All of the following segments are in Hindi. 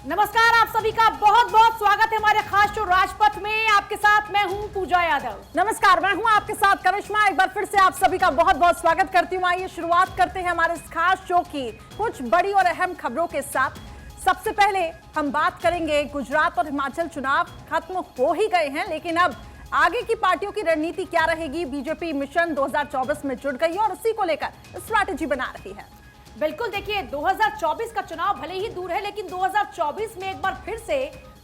नमस्कार, आप सभी का बहुत बहुत स्वागत है हमारे खास शो राजपथ में। आपके साथ मैं हूं पूजा यादव। नमस्कार, मैं हूं आपके साथ करिश्मा। एक बार फिर से आप सभी का बहुत बहुत स्वागत करती हूं। आइए शुरुआत करते हैं हमारे इस खास शो की कुछ बड़ी और अहम खबरों के साथ। सबसे पहले हम बात करेंगे, गुजरात और हिमाचल चुनाव खत्म हो ही गए हैं, लेकिन अब आगे की पार्टियों की रणनीति क्या रहेगी। बीजेपी मिशन 2024 में जुट गई और उसी को लेकर स्ट्रैटेजी बना रही है। बिल्कुल, देखिए 2024 का चुनाव भले ही दूर है, लेकिन 2024 में एक बार फिर से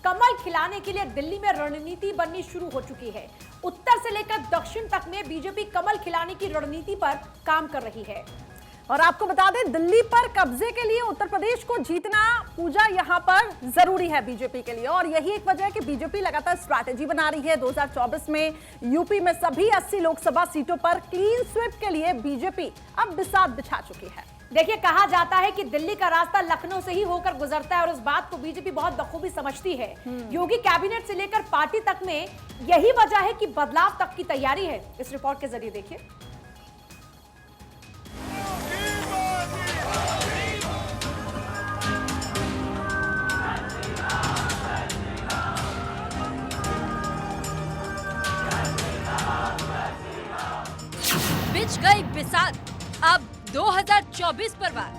कमल खिलाने के लिए दिल्ली में रणनीति बननी शुरू हो चुकी है। उत्तर से लेकर दक्षिण तक में बीजेपी कमल खिलाने की रणनीति पर काम कर रही है। और आपको बता दें, दिल्ली पर कब्जे के लिए उत्तर प्रदेश को जीतना पूजा यहां पर जरूरी है बीजेपी के लिए, और यही एक वजह है कि बीजेपी लगातार स्ट्रैटेजी बना रही है। 2024 में यूपी में सभी 80 लोकसभा सीटों पर क्लीन स्वीप के लिए बीजेपी अब बिसात बिछा चुकी है। देखिए, कहा जाता है कि दिल्ली का रास्ता लखनऊ से ही होकर गुजरता है और इस बात को बीजेपी बहुत बखूबी समझती है। योगी कैबिनेट से लेकर पार्टी तक में यही वजह है कि बदलाव तक की तैयारी है। इस रिपोर्ट के जरिए देखिए। बिछ गई बिसात, अब 2024 पर वार।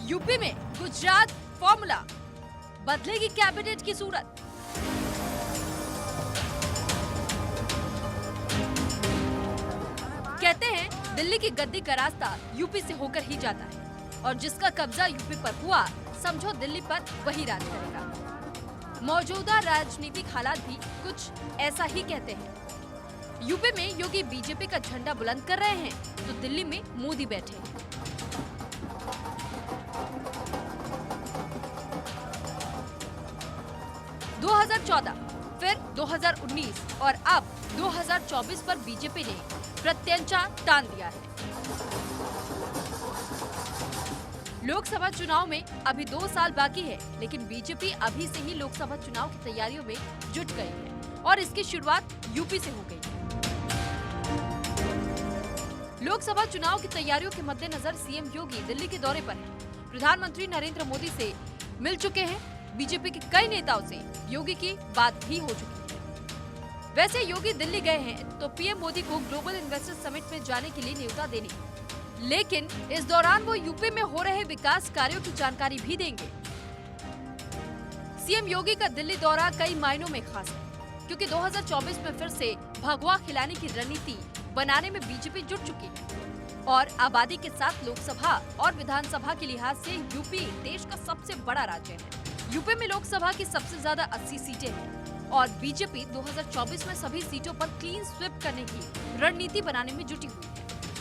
यूपी में गुजरात फॉर्मूला, बदलेगी कैबिनेट की सूरत। कहते हैं दिल्ली की गद्दी का रास्ता यूपी से होकर ही जाता है, और जिसका कब्जा यूपी पर हुआ, समझो दिल्ली पर वही राज करेगा। मौजूदा राजनीतिक हालात भी कुछ ऐसा ही कहते हैं। यूपी में योगी बीजेपी का झंडा बुलंद कर रहे हैं, तो दिल्ली में मोदी बैठे हैं। – 2014, फिर 2019 और अब 2024 पर बीजेपी ने प्रत्यंचा तान दिया है। लोकसभा चुनाव में अभी 2 साल बाकी है, लेकिन बीजेपी अभी से ही लोकसभा चुनाव की तैयारियों में जुट गई है और इसकी शुरुआत यूपी से हो गई है। लोकसभा चुनाव की तैयारियों के मद्देनजर सीएम योगी दिल्ली के दौरे पर हैं। प्रधानमंत्री नरेंद्र मोदी से मिल चुके हैं। बीजेपी के कई नेताओं से योगी की बात भी हो चुकी है। वैसे योगी दिल्ली गए हैं तो पीएम मोदी को ग्लोबल इन्वेस्टर समिट में जाने के लिए न्योता देने, लेकिन इस दौरान वो यूपी में हो रहे विकास कार्यों की जानकारी भी देंगे। सीएम योगी का दिल्ली दौरा कई मायनों में खास है, क्योंकि 2024 में फिर से भगवा खिलाने की रणनीति बनाने में बीजेपी जुट चुकी है। और आबादी के साथ लोकसभा और विधानसभा के लिहाज से यूपी देश का सबसे बड़ा राज्य है। यूपी में लोकसभा की सबसे ज्यादा 80 सीटें हैं और बीजेपी 2024 में सभी सीटों पर क्लीन स्वीप करने की रणनीति बनाने में जुटी हुई है।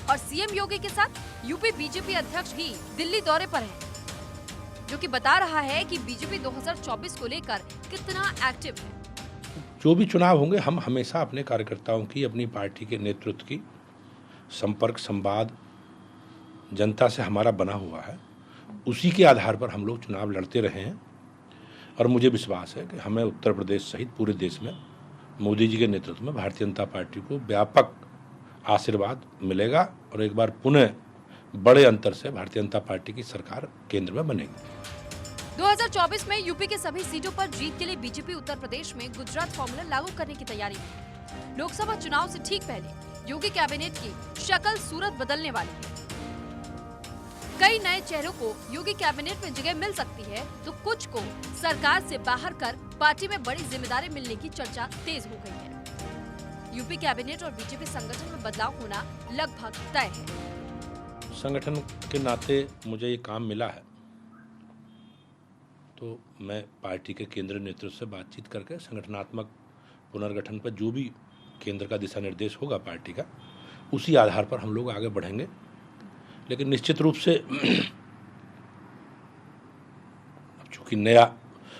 और सीएम योगी के साथ यूपी बीजेपी अध्यक्ष भी दिल्ली दौरे पर हैं, जो कि बता रहा है कि बीजेपी 2024 को लेकर कितना एक्टिव है। जो भी चुनाव होंगे, हम हमेशा अपने कार्यकर्ताओं की, अपनी पार्टी के नेतृत्व की संपर्क संवाद जनता से हमारा बना हुआ है। उसी के आधार पर हम लोग चुनाव लड़ते रहे हैं और मुझे विश्वास है कि हमें उत्तर प्रदेश सहित पूरे देश में मोदी जी के नेतृत्व में भारतीय जनता पार्टी को व्यापक आशीर्वाद मिलेगा और एक बार पुनः बड़े अंतर से भारतीय जनता पार्टी की सरकार केंद्र में बनेगी। 2024 में यूपी के सभी सीटों पर जीत के लिए बीजेपी उत्तर प्रदेश में गुजरात फॉर्मूला लागू करने की तैयारी में है। लोकसभा चुनाव से ठीक पहले योगी कैबिनेट की शक्ल सूरत बदलने वाली है। कई नए चेहरों को योगी कैबिनेट में जगह मिल सकती है, तो कुछ को सरकार से बाहर कर पार्टी में बड़ी जिम्मेदारी मिलने की चर्चा तेज हो गई है। यूपी कैबिनेट और बीजेपी संगठन में बदलाव होना लगभग तय है। संगठन के नाते मुझे ये काम मिला है, तो मैं पार्टी के केंद्रीय नेतृत्व से बातचीत करके संगठनात्मक पुनर्गठन पर जो भी केंद्र का दिशा निर्देश होगा पार्टी का, उसी आधार पर हम लोग आगे बढ़ेंगे। लेकिन निश्चित रूप से चूंकि नया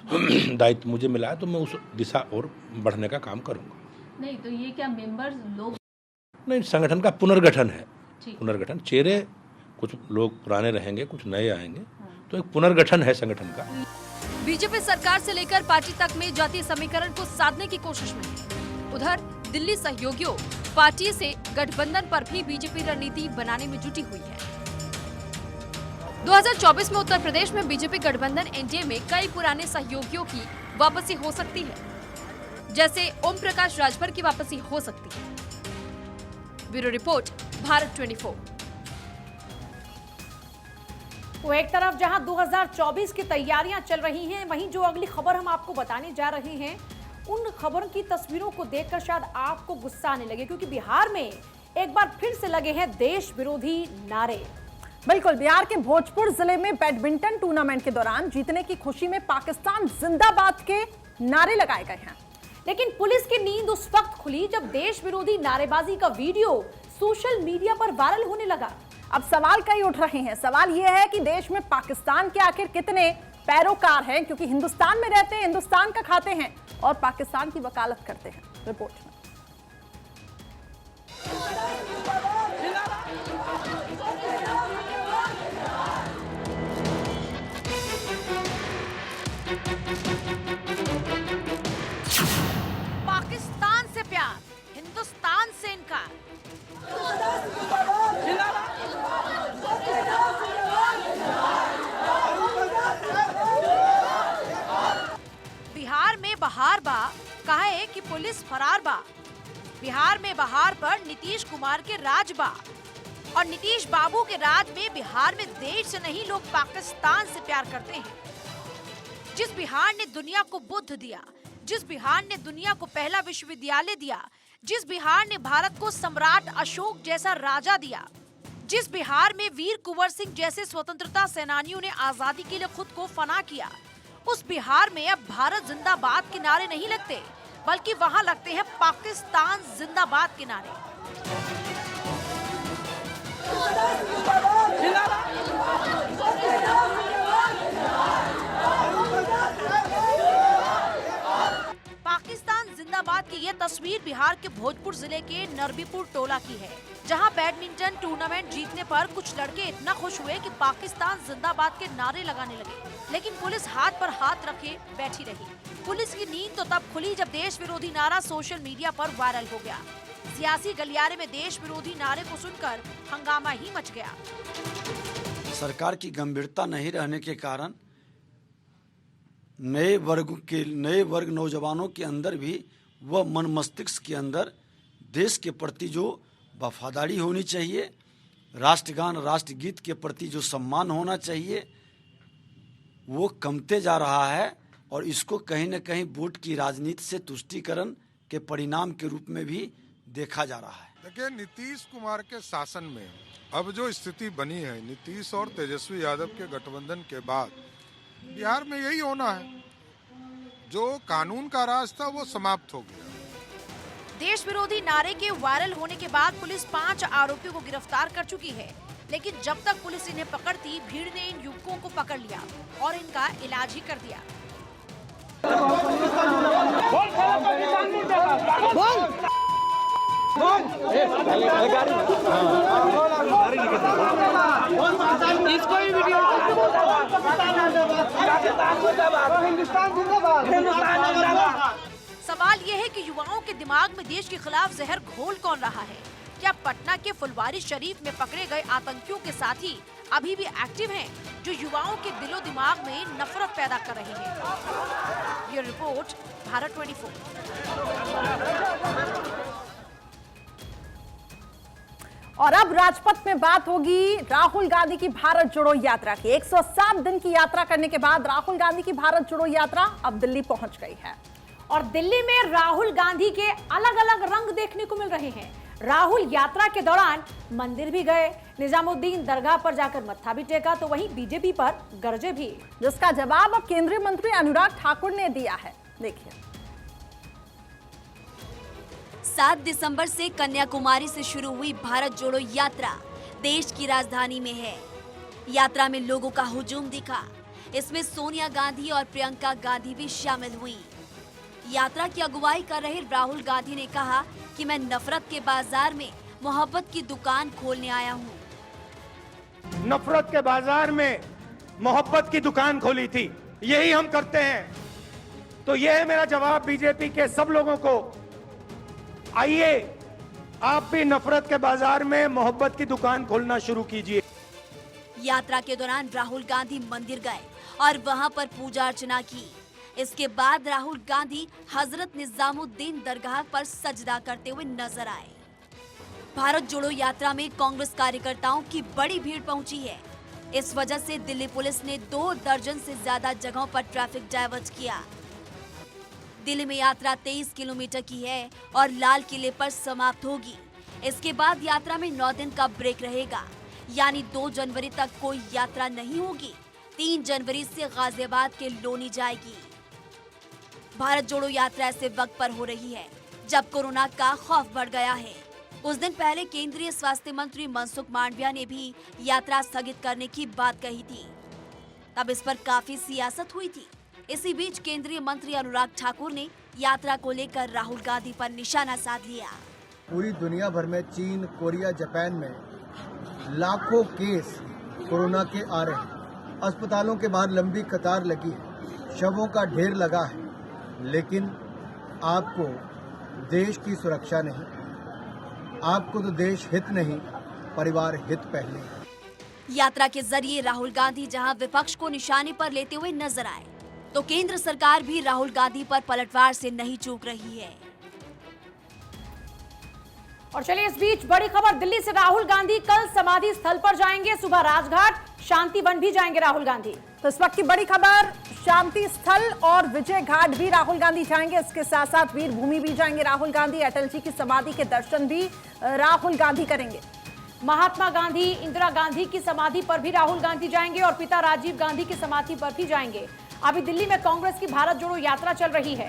दायित्व मुझे मिला है, तो मैं उस दिशा और बढ़ने का काम करूंगा। नहीं तो ये क्या मेंबर्स लोग नहीं, संगठन का पुनर्गठन है। पुनर्गठन, चेहरे कुछ लोग पुराने रहेंगे, कुछ नए आएंगे, तो एक पुनर्गठन है संगठन का। बीजेपी सरकार से लेकर पार्टी तक में जातीय समीकरण को साधने की कोशिश में है। उधर दिल्ली सहयोगियों पार्टी से गठबंधन पर भी बीजेपी रणनीति बनाने में जुटी हुई है। 2024 में उत्तर प्रदेश में बीजेपी गठबंधन एनडीए में कई पुराने सहयोगियों की वापसी हो सकती है, जैसे ओम प्रकाश राजभर की वापसी हो सकती है। Bureau report, Bharat 24। तो एक तरफ जहां 2024 की तैयारियां चल रही हैं, वहीं जो अगली खबर हम आपको बताने जा रहे हैं, उन खबरों की तस्वीरों को देखकर शायद आपको गुस्सा आने लगे, क्योंकि बिहार में एक बार फिर से लगे हैं देश विरोधी नारे। बिल्कुल, बिहार के भोजपुर जिले में बैडमिंटन टूर्नामेंट के दौरान जीतने की खुशी में पाकिस्तान जिंदाबाद के नारे लगाए गए हैं। लेकिन पुलिस की नींद उस वक्त खुली जब देश विरोधी नारेबाजी का वीडियो सोशल मीडिया पर वायरल होने लगा। अब सवाल कई उठ रहे हैं। सवाल यह है कि देश में पाकिस्तान के आखिर कितने पैरोकार हैं, क्योंकि हिंदुस्तान में रहते हैं, हिंदुस्तान का खाते हैं और पाकिस्तान की वकालत करते हैं। रिपोर्ट में पाकिस्तान से प्यार, हिंदुस्तान से इनकार। बिहार में बहार बा, कहे कि पुलिस फरार बा। बिहार में बहार पर नीतीश कुमार के राज बा, और नीतीश बाबू के राज में बिहार में देश से नहीं लोग पाकिस्तान से प्यार करते हैं। जिस बिहार ने दुनिया को बुद्ध दिया, जिस बिहार ने दुनिया को पहला विश्वविद्यालय दिया, जिस बिहार ने भारत को सम्राट अशोक जैसा राजा दिया, जिस बिहार में वीर कुंवर सिंह जैसे स्वतंत्रता सेनानियों ने आजादी के लिए खुद को फना किया, उस बिहार में अब भारत जिंदाबाद के नारे नहीं लगते, बल्कि वहां लगते हैं पाकिस्तान जिंदाबाद के नारे। पाकिस्तान जिंदाबाद की यह तस्वीर बिहार के भोजपुर जिले के नरबीपुर टोला की है, जहां बैडमिंटन टूर्नामेंट जीतने पर कुछ लड़के इतना खुश हुए कि पाकिस्तान जिंदाबाद के नारे लगाने लगे। लेकिन पुलिस हाथ पर हाथ रखे बैठी रही। पुलिस की नींद तो तब खुली जब देश विरोधी नारा सोशल मीडिया पर वायरल हो गया। सियासी गलियारे में देश विरोधी नारे को सुनकर हंगामा ही मच गया। सरकार की गंभीरता नहीं रहने के कारण नए वर्ग नौजवानों के अंदर भी वह मन मस्तिष्क के अंदर देश के प्रति जो वफादारी होनी चाहिए, राष्ट्रगान राष्ट्रगीत के प्रति जो सम्मान होना चाहिए, वो कमते जा रहा है। और इसको कहीं न कहीं वोट की राजनीति से तुष्टीकरण के परिणाम के रूप में भी देखा जा रहा है। देखिए, नीतीश कुमार के शासन में अब जो स्थिति बनी है, नीतीश और तेजस्वी यादव के गठबंधन के बाद बिहार में यही होना है। जो कानून का राज था वो समाप्त हो गया। देश विरोधी नारे के वायरल होने के बाद पुलिस 5 आरोपियों को गिरफ्तार कर चुकी है, लेकिन जब तक पुलिस इन्हें पकड़ती, भीड़ ने इन युवकों को पकड़ लिया और इनका इलाज ही कर दिया। सवाल यह है कि युवाओं के दिमाग में देश के खिलाफ जहर घोल कौन रहा है? क्या पटना के फुलवारी शरीफ में पकड़े गए आतंकियों के साथी अभी भी एक्टिव हैं, जो युवाओं के दिलो दिमाग में नफरत पैदा कर रहे हैं? ये रिपोर्ट, भारत 24। और अब राजपथ में बात होगी राहुल गांधी की भारत जोड़ो यात्रा की। 107 दिन की यात्रा करने के बाद राहुल गांधी की भारत जोड़ो यात्रा अब दिल्ली पहुंच गई है। और दिल्ली में राहुल गांधी के अलग अलग रंग देखने को मिल रहे हैं। राहुल यात्रा के दौरान मंदिर भी गए, निजामुद्दीन दरगाह पर जाकर मत्था भी टेका, तो वहीं बीजेपी पर गरजे भी, जिसका जवाब अब केंद्रीय मंत्री अनुराग ठाकुर ने दिया है। देखिए, 7 दिसंबर से कन्याकुमारी से शुरू हुई भारत जोड़ो यात्रा देश की राजधानी में है। यात्रा में लोगों का हुजूम दिखा। इसमें सोनिया गांधी और प्रियंका गांधी भी शामिल हुई। यात्रा की अगुवाई कर रहे राहुल गांधी ने कहा कि मैं नफरत के बाजार में मोहब्बत की दुकान खोलने आया हूँ। नफरत के बाजार में मोहब्बत की दुकान खोली थी, यही हम करते हैं। तो यह है मेरा जवाब बीजेपी के सब लोगों को। आइए आप भी नफरत के बाजार में मोहब्बत की दुकान खोलना शुरू कीजिए। यात्रा के दौरान राहुल गांधी मंदिर गए और वहां पर पूजा अर्चना की। इसके बाद राहुल गांधी हजरत निजामुद्दीन दरगाह पर सजदा करते हुए नजर आए। भारत जोड़ो यात्रा में कांग्रेस कार्यकर्ताओं की बड़ी भीड़ पहुंची है। इस वजह से दिल्ली पुलिस ने 2 दर्जन से ज्यादा जगहों पर ट्रैफिक डायवर्ट किया। दिल्ली में यात्रा 23 किलोमीटर की है और लाल किले पर समाप्त होगी। इसके बाद यात्रा में 9 दिन का ब्रेक रहेगा, यानी 2 जनवरी तक कोई यात्रा नहीं होगी। 3 जनवरी से गाजियाबाद के लोनी जाएगी। भारत जोड़ो यात्रा ऐसे वक्त पर हो रही है जब कोरोना का खौफ बढ़ गया है। कुछ दिन पहले केंद्रीय स्वास्थ्य मंत्री मनसुख मांडविया ने भी यात्रा स्थगित करने की बात कही थी। तब इस पर काफी सियासत हुई थी। इसी बीच केंद्रीय मंत्री अनुराग ठाकुर ने यात्रा को लेकर राहुल गांधी पर निशाना साध लिया। पूरी दुनिया भर में चीन, कोरिया, जापान में लाखों केस कोरोना के आ रहे हैं। अस्पतालों के बाहर लंबी कतार लगी है, शवों का ढेर लगा है, लेकिन आपको देश की सुरक्षा नहीं, आपको तो देश हित नहीं, परिवार हित पहले। यात्रा के जरिए राहुल गांधी जहां विपक्ष को निशाने पर लेते हुए नजर आए, तो केंद्र सरकार भी राहुल गांधी पर पलटवार से नहीं चूक रही है। और चलिए इस बीच बड़ी खबर दिल्ली से, राहुल गांधी कल समाधि स्थल पर जाएंगे। सुबह राजघाट, शांति वन भी जाएंगे राहुल गांधी। तो इस वक्त की बड़ी खबर, शांति स्थल और विजय घाट भी राहुल गांधी जाएंगे। इसके साथ साथ वीर भूमि भी जाएंगे राहुल गांधी। अटल जी की समाधि के दर्शन भी राहुल गांधी करेंगे। महात्मा गांधी, इंदिरा गांधी की समाधि पर भी राहुल गांधी जाएंगे और पिता राजीव गांधी की समाधि पर भी जाएंगे। अभी दिल्ली में कांग्रेस की भारत जोड़ो यात्रा चल रही है।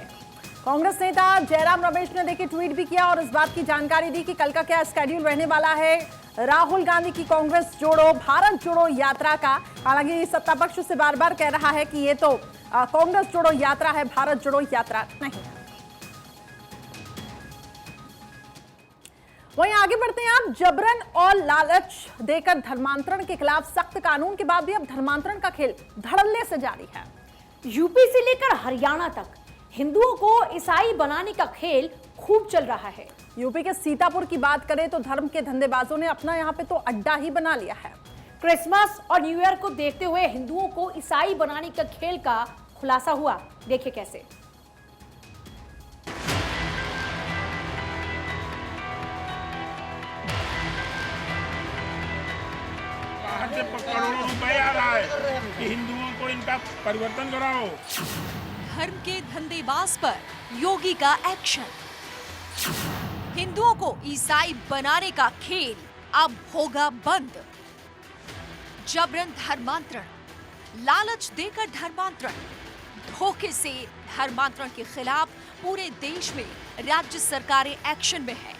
कांग्रेस नेता जयराम रमेश ने देखिए ट्वीट भी किया और इस बात की जानकारी दी कि कल का क्या स्केड्यूल रहने वाला है राहुल गांधी की कांग्रेस जोड़ो भारत जोड़ो यात्रा का। हालांकि सत्ता पक्ष से बार बार कह रहा है कि ये तो कांग्रेस जोड़ो यात्रा है, भारत जोड़ो यात्रा नहीं। वहीं आगे बढ़ते हैं आप। जबरन और लालच देकर धर्मांतरण के खिलाफ सख्त कानून के बाद भी अब धर्मांतरण का खेल धड़ल्ले से जारी है। यूपी से लेकर हरियाणा तक हिंदुओं को ईसाई बनाने का खेल खूब चल रहा है। यूपी के सीतापुर की बात करें तो धर्म के धंधेबाजों ने अपना यहाँ पे तो अड्डा ही बना लिया है। क्रिसमस और न्यू ईयर को देखते हुए हिंदुओं को ईसाई बनाने का खेल का खुलासा हुआ। देखिए कैसे। बाहर से करोड़ों रुपए आ रहा है कि हिंदुओं को इनका परिवर्तन कराओ। धर्म के धंधेबाज पर योगी का एक्शन। हिंदुओं को ईसाई बनाने का खेल अब होगा बंद। जबरन धर्मांतरण, लालच देकर धर्मांतरण, धोखे से धर्मांतरण के खिलाफ पूरे देश में राज्य सरकारें एक्शन में है।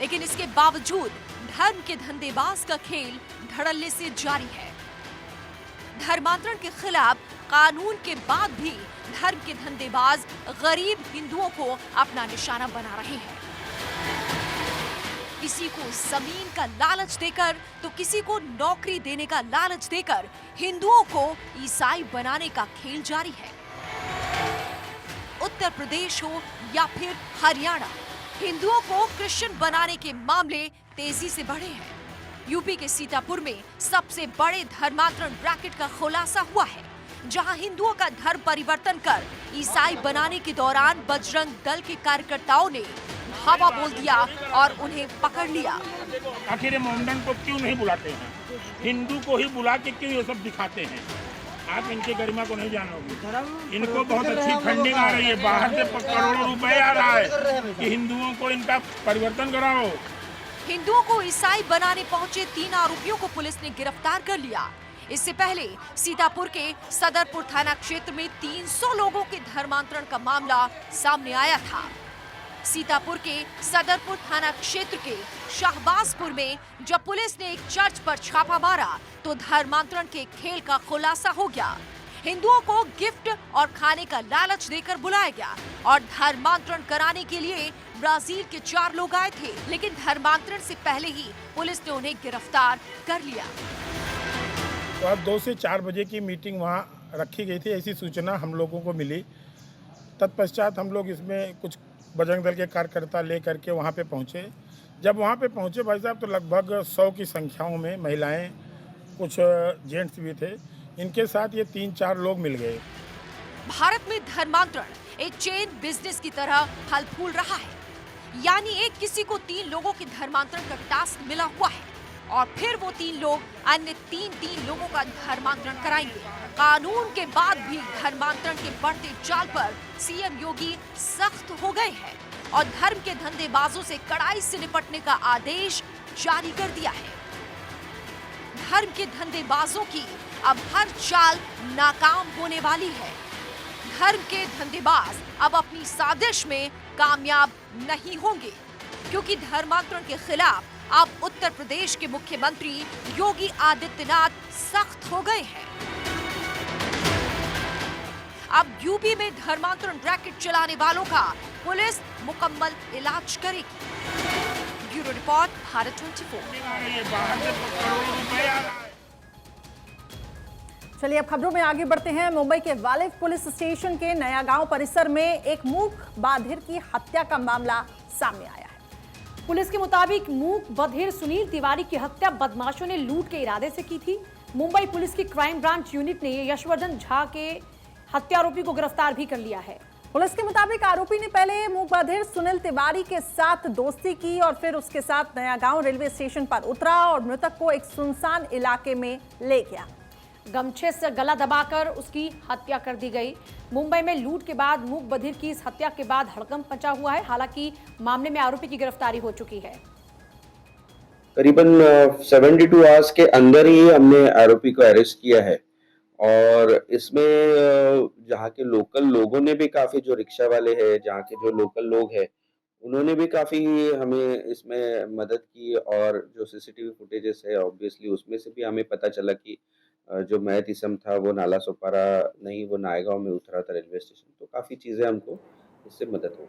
लेकिन इसके बावजूद धर्म के धंधेबाज का खेल धड़ल्ले से जारी है। धर्मांतरण के खिलाफ कानून के बाद भी धर्म के धंधेबाज गरीब हिंदुओं को अपना निशाना बना रहे हैं। किसी को जमीन का लालच देकर तो किसी को नौकरी देने का लालच देकर हिंदुओं को ईसाई बनाने का खेल जारी है। उत्तर प्रदेश हो या फिर हरियाणा, हिंदुओं को क्रिश्चियन बनाने के मामले तेजी से बढ़े हैं। यूपी के सीतापुर में सबसे बड़े धर्मांतरण रैकेट का खुलासा हुआ है, जहां हिंदुओं का धर्म परिवर्तन कर ईसाई बनाने के दौरान बजरंग दल के कार्यकर्ताओं ने धावा बोल दिया और उन्हें पकड़ लिया। आखिर मोहम्मदन को क्यों नहीं बुलाते हैं? हिंदू को ही बुला के क्यों ये सब दिखाते हैं? आप इनके गरिमा को नहीं जानोगे। इनको बहुत अच्छी फंडिंग आ रही है, बाहर से करोड़ों रुपए आ रहा है कि हिंदुओं को इनका परिवर्तन कराओ। हिंदुओं को ईसाई बनाने पहुंचे 3 आरोपियों को पुलिस ने गिरफ्तार कर लिया। इससे पहले सीतापुर के सदरपुर थाना क्षेत्र में 300 लोगों के धर्मांतरण का मामला सामने आया था। सीतापुर के सदरपुर थाना क्षेत्र के शाहबाजपुर में जब पुलिस ने एक चर्च पर छापा मारा तो धर्मांतरण के खेल का खुलासा हो गया। हिंदुओं को गिफ्ट और खाने का लालच देकर बुलाया गया और धर्मांतरण कराने के लिए ब्राजील के 4 लोग आए थे, लेकिन धर्मांतरण से पहले ही पुलिस ने उन्हें गिरफ्तार कर लिया। तो 2 से 4 बजे की मीटिंग वहाँ रखी गई थी, ऐसी सूचना हम लोगों को मिली। तत्पश्चात हम लोग इसमें कुछ बजरंग दल के कार्यकर्ता लेकर के वहाँ पे पहुँचे। जब वहाँ पे पहुँचे भाई साहब तो लगभग 100 की संख्याओं में महिलाएं, कुछ जेंट्स भी थे, इनके साथ ये 3-4 लोग मिल गए। भारत में धर्मांतरण एक चेन बिजनेस की तरह फल फूल रहा है, यानी एक किसी को 3 लोगों के धर्मांतरण का टास्क मिला हुआ है और फिर वो 3 लोग अन्य 3 लोगों का धर्मांतरण कराएंगे। कानून के बाद भी धर्मांतरण के बढ़ते जाल पर सीएम योगी सख्त हो गए हैं और धर्म के धंधेबाजों से कड़ाई से निपटने का आदेश जारी कर दिया है। धर्म के धंधेबाजों की अब हर चाल नाकाम होने वाली है। धर्म के धंधेबाज अब अपनी साजिश में कामयाब नहीं होंगे, क्योंकि धर्मांतरण के खिलाफ अब उत्तर प्रदेश के मुख्यमंत्री योगी आदित्यनाथ सख्त हो गए हैं। अब यूपी में धर्मांतरण रैकेट चलाने वालों का पुलिस मुकम्मल इलाज करेगी। Bureau report, Bharat 24। चलिए अब खबरों में आगे बढ़ते हैं। मुंबई के वालिद पुलिस स्टेशन के नया गांव परिसर में एक मूक बधिर की हत्या का मामला सामने आया है। पुलिस के मुताबिक मूक बधिर सुनील तिवारी की हत्या बदमाशों ने लूट के इरादे से की थी। मुंबई पुलिस की क्राइम ब्रांच यूनिट ने यशवर्धन झा के हत्या आरोपी को गिरफ्तार भी कर लिया है। पुलिस के मुताबिक आरोपी ने पहले मूक बधिर सुनील तिवारी के साथ दोस्ती की और फिर उसके साथ नया गांव रेलवे स्टेशन पर उतरा और मृतक को एक सुनसान इलाके में ले गया। गमछे से गला दबाकर उसकी हत्या कर दी गई। मुंबई में लूट के बाद मूक बधिर की इस हत्या के बाद हड़कंप मचा हुआ है। हालांकि मामले में आरोपी की गिरफ्तारी हो चुकी है। करीबन 72 आवर्स के अंदर ही हमने आरोपी को अरेस्ट किया है और इसमें जहाँ के लोकल लोगों ने भी काफी, जो रिक्शा वाले हैं, जहाँ के जो लोकल लोग हैं, उन्होंने भी काफी हमें इसमें मदद की और जो सीसीटीवी फुटेजेस है ऑब्वियसली उसमें से भी हमें पता चला कि जो मयत इसम था वो नाला सोपारा नहीं, वो नायगांव में उतरा था रेलवे स्टेशन। तो काफी चीजें हमको इससे मदद हो।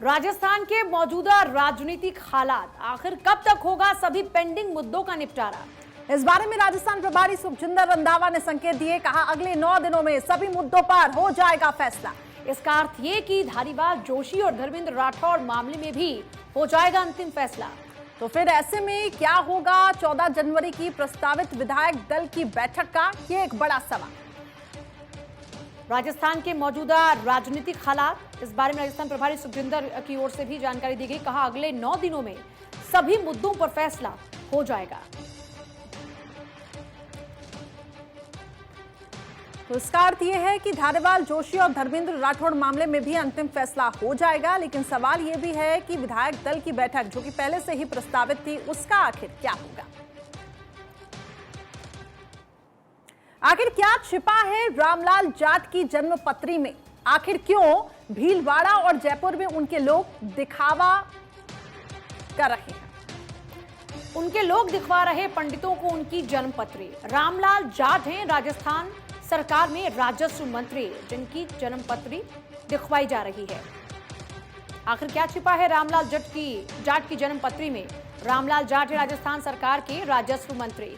राजस्थान के मौजूदा राजनीतिक हालात, आखिर कब तक होगा सभी पेंडिंग मुद्दों का निपटारा? इस बारे में राजस्थान प्रभारी सुखजिंदर रंधावा ने संकेत दिए। कहा अगले 9 दिनों में सभी मुद्दों पर हो जाएगा फैसला। इसका अर्थ ये कि धारीवाल, जोशी और धर्मेंद्र राठौड़ मामले में भी हो जाएगा अंतिम फैसला। तो फिर ऐसे में क्या होगा 14 जनवरी की प्रस्तावित विधायक दल की बैठक का? ये एक बड़ा सवाल। राजस्थान के मौजूदा राजनीतिक हालात, इस बारे में राजस्थान प्रभारी सुखजिंदर की ओर से भी जानकारी दी गई। कहा अगले 9 दिनों में सभी मुद्दों पर फैसला हो जाएगा। तो इसका अर्थ यह है कि धारीवाल, जोशी और धर्मेंद्र राठौड़ मामले में भी अंतिम फैसला हो जाएगा। लेकिन सवाल यह भी है कि विधायक दल की बैठक जो कि पहले से ही प्रस्तावित थी, उसका आखिर क्या होगा? आखिर क्या छिपा है रामलाल जाट की जन्मपत्री में? आखिर क्यों भीलवाड़ा और जयपुर में उनके लोग दिखावा कर रहे हैं? उनके लोग दिखवा रहे पंडितों को उनकी जन्मपत्री। रामलाल जाट हैं राजस्थान सरकार में राजस्व मंत्री, जिनकी जन्मपत्री दिखवाई जा रही है। आखिर क्या छिपा है रामलाल जाट की जन्मपत्री में? रामलाल जाट है राजस्थान सरकार के राजस्व मंत्री।